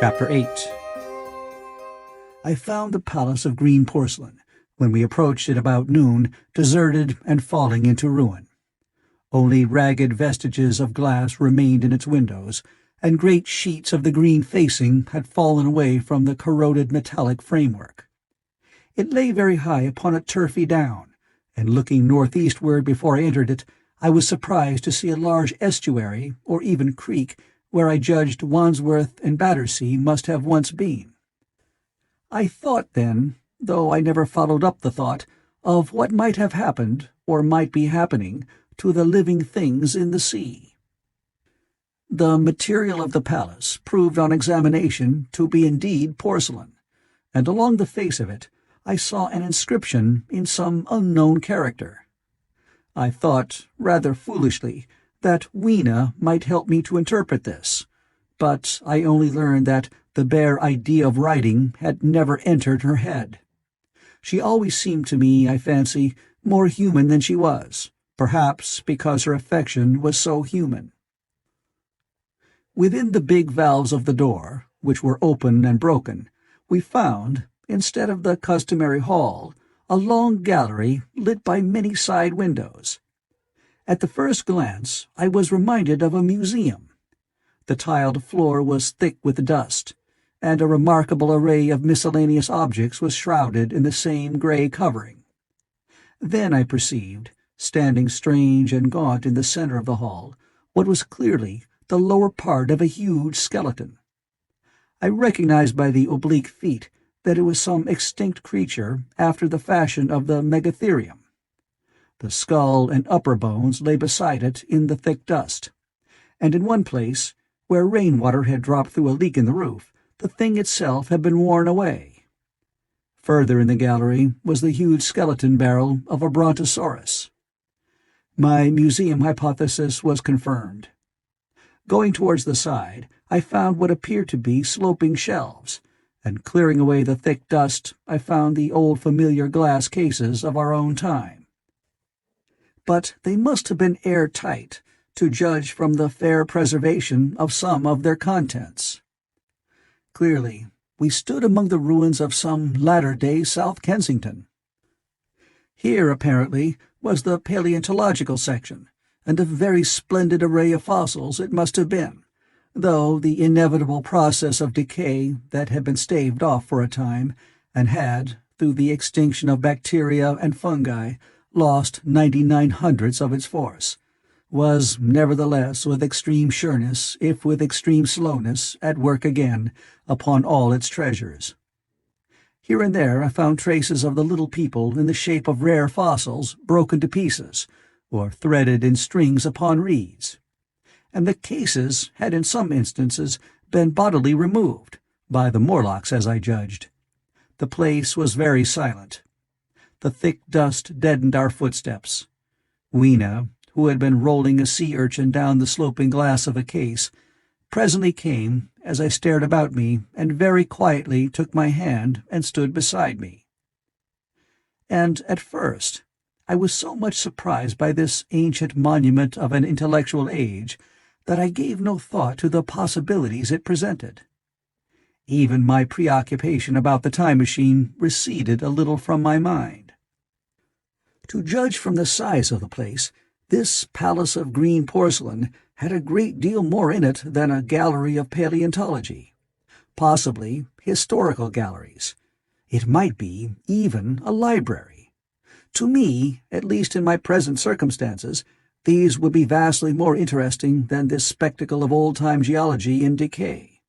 Chapter 8. I found the palace of green porcelain, when we approached it about noon, deserted and falling into ruin. Only ragged vestiges of glass remained in its windows, and great sheets of the green facing had fallen away from the corroded metallic framework. It lay very high upon a turfy down, and looking northeastward before I entered it, I was surprised to see a large estuary, or even creek, where I judged Wandsworth and Battersea must have once been. I thought then, though I never followed up the thought, of what might have happened, or might be happening, to the living things in the sea. The material of the palace proved on examination to be indeed porcelain, and along the face of it I saw an inscription in some unknown character. I thought, rather foolishly, that Weena might help me to interpret this, but I only learned that the bare idea of writing had never entered her head. She always seemed to me, I fancy, more human than she was, perhaps because her affection was so human. Within the big valves of the door, which were open and broken, we found, instead of the customary hall, a long gallery lit by many side windows. At the first glance I was reminded of a museum. The tiled floor was thick with dust, and a remarkable array of miscellaneous objects was shrouded in the same grey covering. Then I perceived, standing strange and gaunt in the centre of the hall, what was clearly the lower part of a huge skeleton. I recognized by the oblique feet that it was some extinct creature after the fashion of the megatherium. The skull and upper bones lay beside it in the thick dust, and in one place, where rainwater had dropped through a leak in the roof, the thing itself had been worn away. Further in the gallery was the huge skeleton barrel of a brontosaurus. My museum hypothesis was confirmed. Going towards the side, I found what appeared to be sloping shelves, and clearing away the thick dust, I found the old familiar glass cases of our own time. But they must have been airtight, to judge from the fair preservation of some of their contents. Clearly, we stood among the ruins of some latter-day South Kensington. Here, apparently, was the paleontological section, and a very splendid array of fossils it must have been, though the inevitable process of decay that had been staved off for a time, and had, through the extinction of bacteria and fungi, lost 99/100ths of its force, was nevertheless with extreme sureness, if with extreme slowness, at work again upon all its treasures. Here and there I found traces of the little people in the shape of rare fossils broken to pieces, or threaded in strings upon reeds. And the cases had in some instances been bodily removed, by the Morlocks as I judged. The place was very silent. The thick dust deadened our footsteps. Weena, who had been rolling a sea urchin down the sloping glass of a case, presently came as I stared about me and very quietly took my hand and stood beside me. And at first I was so much surprised by this ancient monument of an intellectual age that I gave no thought to the possibilities it presented. Even my preoccupation about the time machine receded a little from my mind. To judge from the size of the place, this palace of green porcelain had a great deal more in it than a gallery of paleontology, possibly historical galleries. It might be even a library. To me, at least in my present circumstances, these would be vastly more interesting than this spectacle of old-time geology in decay.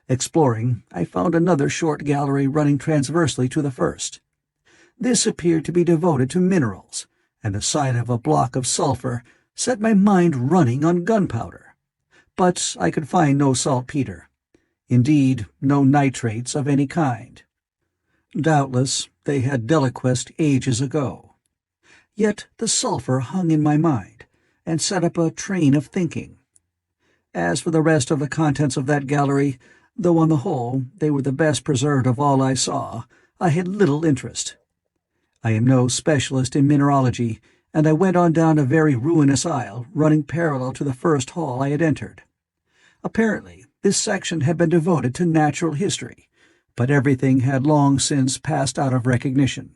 Exploring, I found another short gallery running transversely to the first. This appeared to be devoted to minerals, and the sight of a block of sulphur set my mind running on gunpowder. But I could find no saltpeter. Indeed, no nitrates of any kind. Doubtless they had deliquesced ages ago. Yet the sulphur hung in my mind, and set up a train of thinking. As for the rest of the contents of that gallery, though on the whole they were the best preserved of all I saw, I had little interest. I am no specialist in mineralogy, and I went on down a very ruinous aisle running parallel to the first hall I had entered. Apparently, This section had been devoted to natural history, but everything had long since passed out of recognition.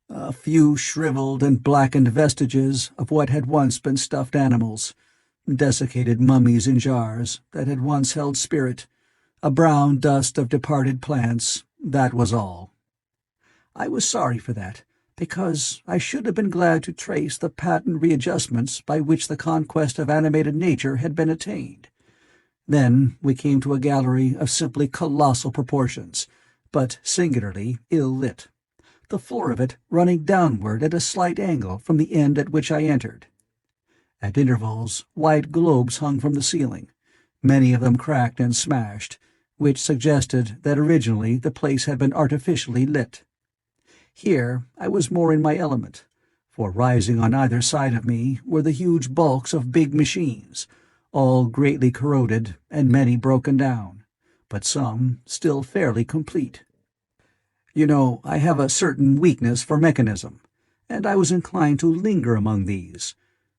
A few shriveled and blackened vestiges of what had once been stuffed animals, desiccated mummies in jars that had once held spirit, a brown dust of departed plants, that was all. I was sorry for that, because I should have been glad to trace the patent readjustments by which the conquest of animated nature had been attained. Then we came to a gallery of simply colossal proportions, but singularly ill-lit, the floor of it running downward at a slight angle from the end at which I entered. At intervals, white globes hung from the ceiling, many of them cracked and smashed, which suggested that originally the place had been artificially lit. Here I was more in my element, for rising on either side of me were the huge bulks of big machines, all greatly corroded and many broken down, but some still fairly complete. You know, I have a certain weakness for mechanism, and I was inclined to linger among these,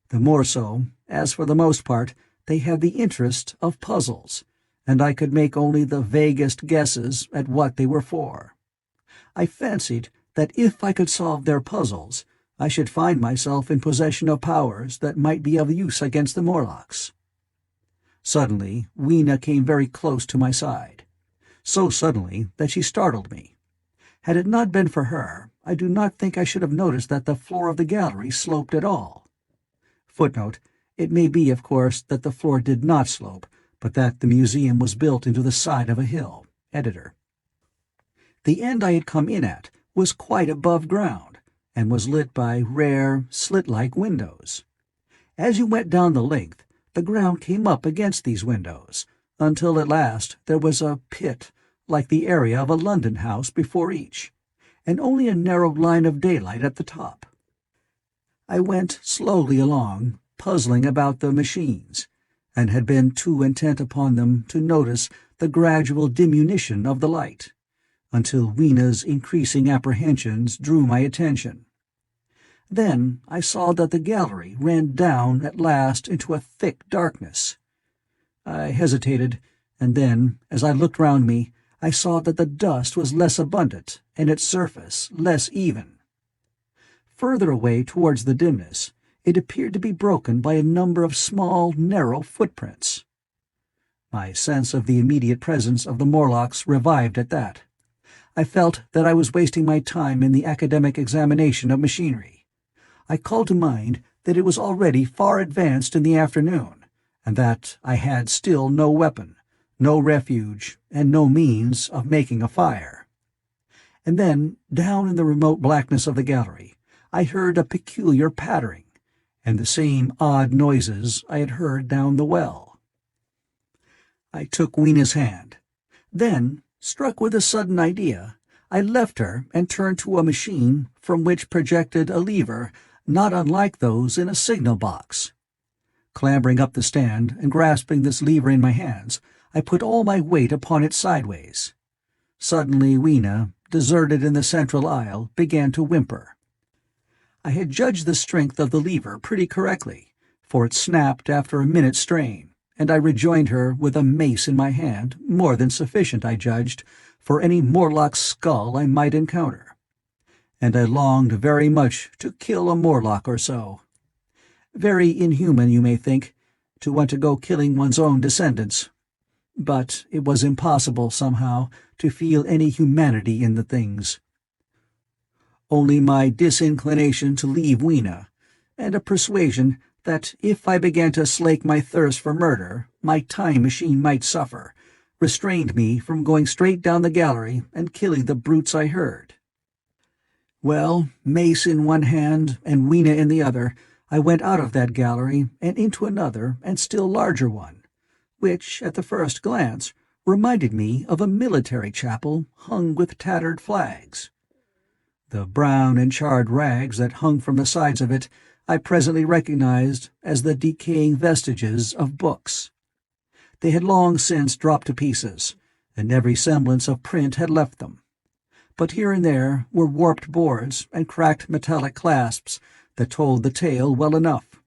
the more so, as for the most part they had the interest of puzzles, and I could make only the vaguest guesses at what they were for. I fancied that if I could solve their puzzles, I should find myself in possession of powers that might be of use against the Morlocks. Suddenly, Weena came very close to my side, so suddenly that she startled me. Had it not been for her, I do not think I should have noticed that the floor of the gallery sloped at all. Footnote: it may be, of course, that the floor did not slope, but that the museum was built into the side of a hill. Editor. The end I had come in at was quite above ground, and was lit by rare, slit-like windows. As you went down the length, the ground came up against these windows, until at last there was a pit, like the area of a London house before each, and only a narrow line of daylight at the top. I went slowly along, puzzling about the machines, and had been too intent upon them to notice the gradual diminution of the light, until Weena's increasing apprehensions drew my attention. Then I saw that the gallery ran down at last into a thick darkness. I hesitated, and then, as I looked round me, I saw that the dust was less abundant and its surface less even. Further away towards the dimness, it appeared to be broken by a number of small, narrow footprints. My sense of the immediate presence of the Morlocks revived at that. I felt that I was wasting my time in the academic examination of machinery. I called to mind that it was already far advanced in the afternoon, and that I had still no weapon, no refuge, and no means of making a fire. And then, down in the remote blackness of the gallery, I heard a peculiar pattering, and the same odd noises I had heard down the well. I took Weena's hand. Then, struck with a sudden idea, I left her and turned to a machine from which projected a lever not unlike those in a signal box. Clambering up the stand and grasping this lever in my hands, I put all my weight upon it sideways. Suddenly Weena, deserted in the central aisle, began to whimper. I had judged the strength of the lever pretty correctly, for it snapped after a minute's strain, and I rejoined her with a mace in my hand, more than sufficient, I judged, for any Morlock skull I might encounter. And I longed very much to kill a Morlock or so. Very inhuman, you may think, to want to go killing one's own descendants. But it was impossible, somehow, to feel any humanity in the things. Only my disinclination to leave Weena, and a persuasion that if I began to slake my thirst for murder, my time machine might suffer, restrained me from going straight down the gallery and killing the brutes I heard. Well, mace in one hand and Weena in the other, I went out of that gallery and into another and still larger one, which, at the first glance, reminded me of a military chapel hung with tattered flags. The brown and charred rags that hung from the sides of it I presently recognized as the decaying vestiges of books. They had long since dropped to pieces, and every semblance of print had left them. But here and there were warped boards and cracked metallic clasps that told the tale well enough.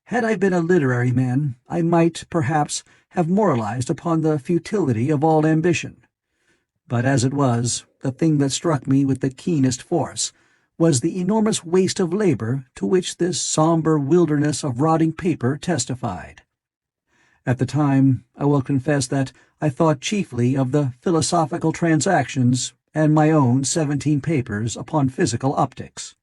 Had I been a literary man, I might, perhaps, have moralized upon the futility of all ambition. But as it was, the thing that struck me with the keenest force was the enormous waste of labor to which this somber wilderness of rotting paper testified. At the time, I will confess that I thought chiefly of the philosophical transactions and my own 17 papers upon physical optics.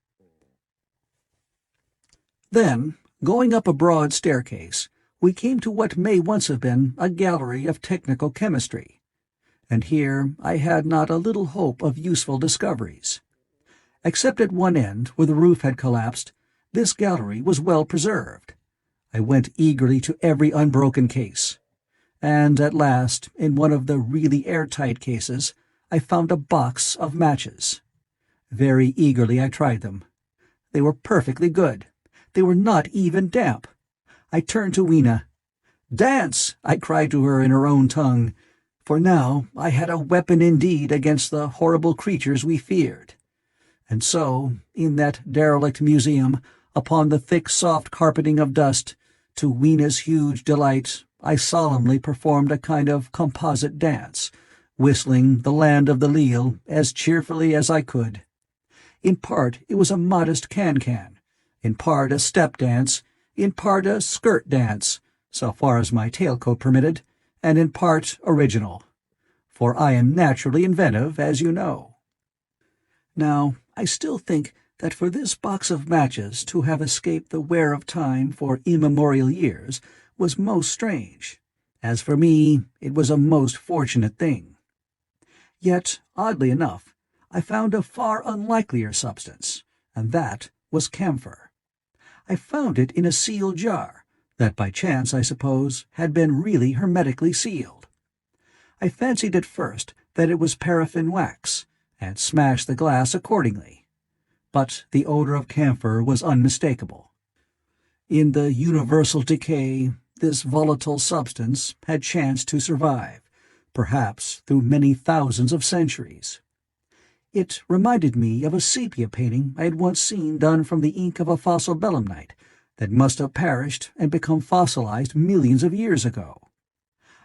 Then, going up a broad staircase, we came to what may once have been a gallery of technical chemistry, and here I had not a little hope of useful discoveries. Except at one end, where the roof had collapsed, this gallery was well preserved. I went eagerly to every unbroken case, and at last, in one of the really airtight cases, I found a box of matches. Very eagerly I tried them. They were perfectly good. They were not even damp. I turned to Weena. "Dance!" I cried to her in her own tongue, for now I had a weapon indeed against the horrible creatures we feared. And so, in that derelict museum, upon the thick soft carpeting of dust, to Weena's huge delight, I solemnly performed a kind of composite dance, whistling "The Land of the Leal" as cheerfully as I could. In part it was a modest can-can, in part a step dance, in part a skirt dance, so far as my tailcoat permitted, and in part original. For I am naturally inventive, as you know. Now, I still think that for this box of matches to have escaped the wear of time for immemorial years was most strange. As for me, it was a most fortunate thing. Yet, oddly enough, I found a far unlikelier substance, and that was camphor. I found it in a sealed jar, that by chance, I suppose, had been really hermetically sealed. I fancied at first that it was paraffin wax, and smashed the glass accordingly. But the odor of camphor was unmistakable. In the universal decay, this volatile substance had chanced to survive, perhaps through many thousands of centuries. It reminded me of a sepia painting I had once seen done from the ink of a fossil belemnite that must have perished and become fossilized millions of years ago.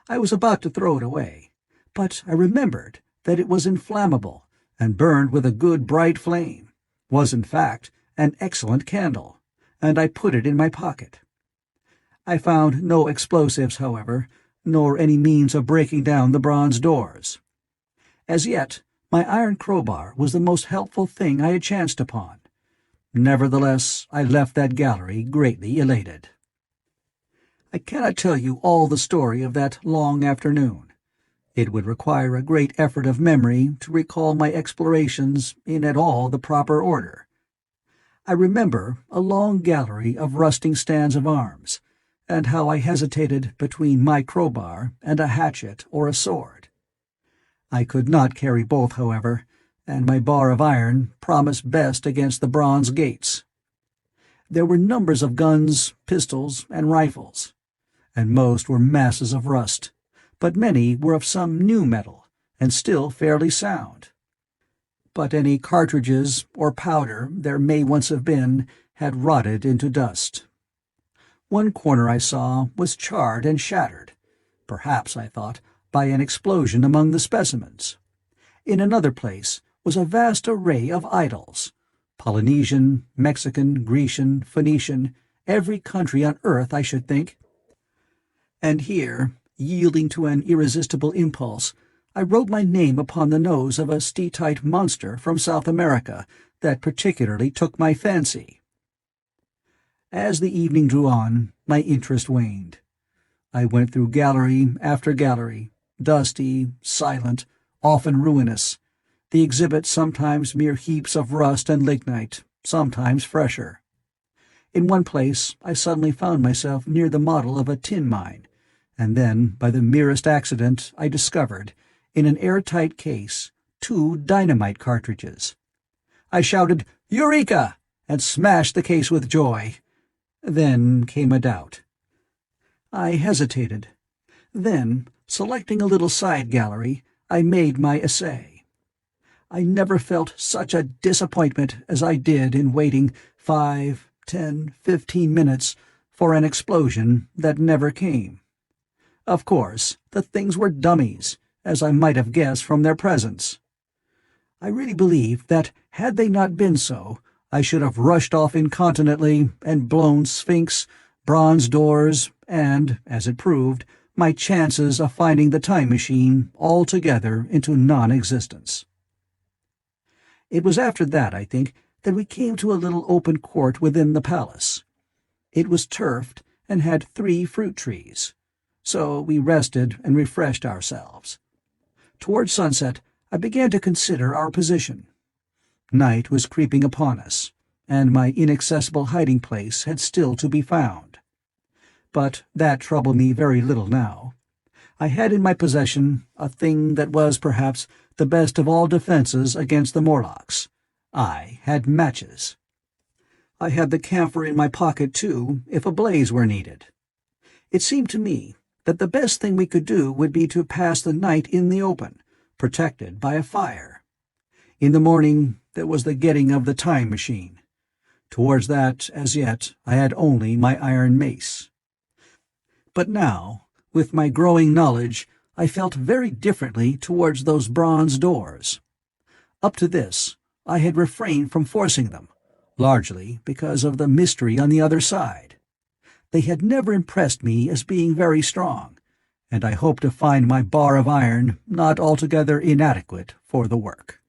I was about to throw it away, but I remembered that it was inflammable and burned with a good bright flame, was in fact an excellent candle, and I put it in my pocket. I found no explosives, however, nor any means of breaking down the bronze doors. As yet, my iron crowbar was the most helpful thing I had chanced upon. Nevertheless, I left that gallery greatly elated. I cannot tell you all the story of that long afternoon. It would require a great effort of memory to recall my explorations in at all the proper order. I remember a long gallery of rusting stands of arms, and how I hesitated between my crowbar and a hatchet or a sword. I could not carry both, however, and my bar of iron promised best against the bronze gates. There were numbers of guns, pistols, and rifles, and most were masses of rust, but many were of some new metal, and still fairly sound. But any cartridges or powder there may once have been had rotted into dust. One corner I saw was charred and shattered, perhaps, I thought, by an explosion among the specimens. In another place was a vast array of idols, Polynesian, Mexican, Grecian, Phoenician, every country on earth, I should think. And here, yielding to an irresistible impulse, I wrote my name upon the nose of a steatite monster from South America that particularly took my fancy. As the evening drew on, my interest waned. I went through gallery after gallery, dusty, silent, often ruinous, the exhibits sometimes mere heaps of rust and lignite, sometimes fresher. In one place I suddenly found myself near the model of a tin mine, and then, by the merest accident, I discovered, in an airtight case, 2 dynamite cartridges. I shouted, "Eureka!" and smashed the case with joy. Then came a doubt. I hesitated. Then, selecting a little side gallery, I made my essay. I never felt such a disappointment as I did in waiting 5, 10, 15 minutes for an explosion that never came. Of course, the things were dummies, as I might have guessed from their presence. I really believe that, had they not been so, I should have rushed off incontinently and blown Sphinx, bronze doors, and, as it proved, my chances of finding the time machine altogether into non-existence. It was after that, I think, that we came to a little open court within the palace. It was turfed and had 3 fruit trees, so we rested and refreshed ourselves. Toward sunset, I began to consider our position. Night was creeping upon us, and my inaccessible hiding place had still to be found. But that troubled me very little now. I had in my possession a thing that was, perhaps, the best of all defenses against the Morlocks. I had matches. I had the camphor in my pocket, too, if a blaze were needed. It seemed to me that the best thing we could do would be to pass the night in the open, protected by a fire. In the morning there was the getting of the time machine. Towards that, as yet, I had only my iron mace. But now, with my growing knowledge, I felt very differently towards those bronze doors. Up to this, I had refrained from forcing them, largely because of the mystery on the other side. They had never impressed me as being very strong, and I hoped to find my bar of iron not altogether inadequate for the work.